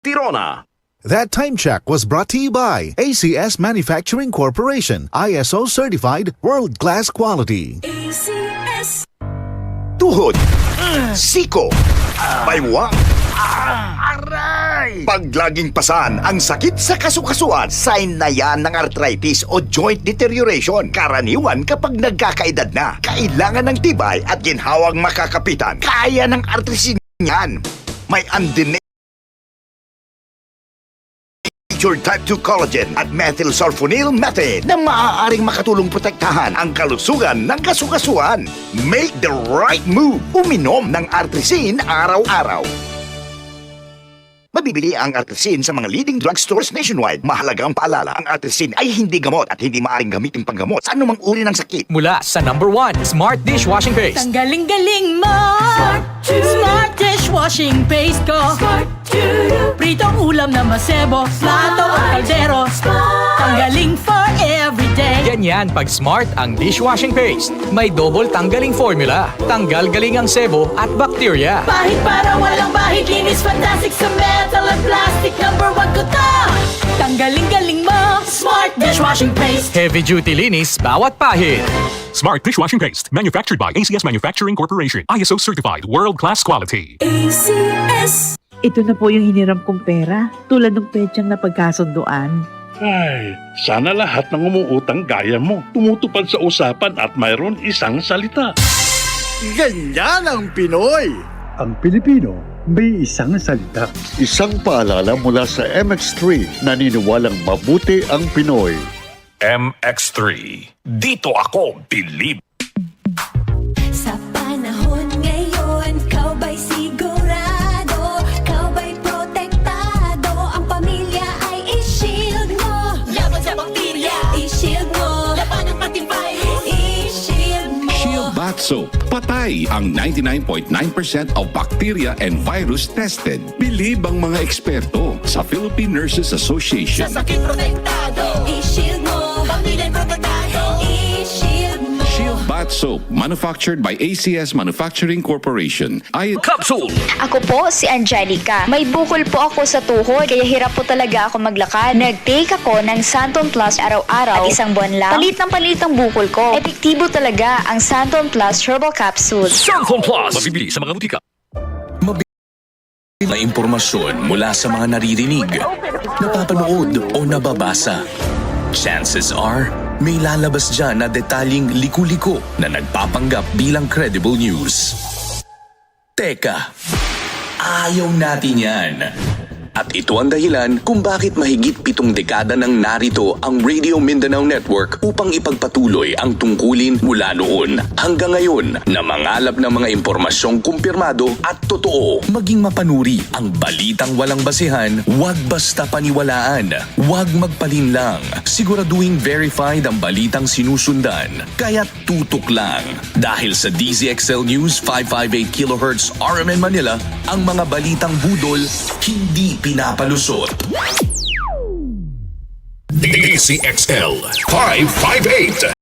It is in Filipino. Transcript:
Tirona. That time check was brought to you by ACS Manufacturing Corporation, ISO certified world-class quality. ACS. Tuhod, siko, baywang, aray! Pag laging pasan ang sakit sa kasukasuan, sign na yan ng arthritis o joint deterioration. Karaniwan kapag nagkakaedad na, kailangan ng tibay at ginhawang makakapitan. Kaya ng arthritis yan. May undeniable type 2 collagen at methylsulfonyl methane na maaaring makatulong protektahan ang kalusugan ng kasukasuan. Make the right move. Uminom ng Artrisin araw-araw. Mabibili ang Artrisin sa mga leading drugstores nationwide. Mahalagang paalala, ang Artrisin ay hindi gamot at hindi maaaring gamitin panggamot sa anumang uri ng sakit. Mula sa number 1, Smart Dishwashing Paste. Ang galing-galing mo! Smart dishwashing paste ko! Pritong ulam na masebo, plato o kaldero. Tanggaling for everyday. Ganyan pag Smart ang dishwashing paste. May double tanggaling formula. Tanggal galing ang sebo at bakterya. Bahid para walang bahid, linis fantastic sa metal at plastic. Number 1 ko to! Tanggaling-galing mo! Smart dishwashing paste. Heavy duty linis bawat pahid. Smart Dishwashing Paste, manufactured by ACS Manufacturing Corporation, ISO certified, world-class quality. ACS. Ito na po yung hiniram kong pera, tulad ng petsang na pagkasunduan. Ay, sana lahat ng umuutang gaya mo tumutupad sa usapan at mayroon isang salita. Ganyan ang Pinoy! Ang Pilipino may isang salita. Isang paalala mula sa MX3, naniniwalang mabuti ang Pinoy. MX3. Dito ako believe. Sa panahon ngayon, kau ba'y sigurado? Kau ba'y protektado? Ang pamilya ay i-shield mo. Laban sa bakterya, i-shield mo. Laban ng matibay, i-shield mo. Shield Bath Soap. Patay ang 99.9% of bacteria and virus tested. Believe ang mga eksperto sa Philippine Nurses Association. Sa sakit protektado, i-shield mo. Pamilya protektado, i-shield mo. Shield Bath Soap, manufactured by ACS Manufacturing Corporation. Capsule. Ako po si Angelica. May bukol po ako sa tuhod, kaya hirap po talaga ako maglakad. Nag-take ako ng Santon Plus araw-araw at isang buwan lang. Palit ang bukol ko. Epektibo talaga ang Santon Plus Herbal Capsule. Santon Plus. Mabibili sa mga butika. Na impormasyon mula sa mga naririnig, napapanood o nababasa. Chances are, may lalabas dyan na detalyeng liku-liko na nagpapanggap bilang credible news. Teka, ayaw natin yan. At ito ang dahilan kung bakit mahigit 7 dekada nang narito ang Radio Mindanao Network upang ipagpatuloy ang tungkulin mula noon hanggang ngayon na mangalap ng mga impormasyong kumpirmado at totoo. Maging mapanuri ang balitang walang basihan, huwag basta paniwalaan, huwag magpalinlang. Siguraduhin verified ang balitang sinusundan, kaya tutok lang. Dahil sa DZXL News 558 kHz RMN Manila, ang mga balitang budol hindi pinapalusot. DZXL 558.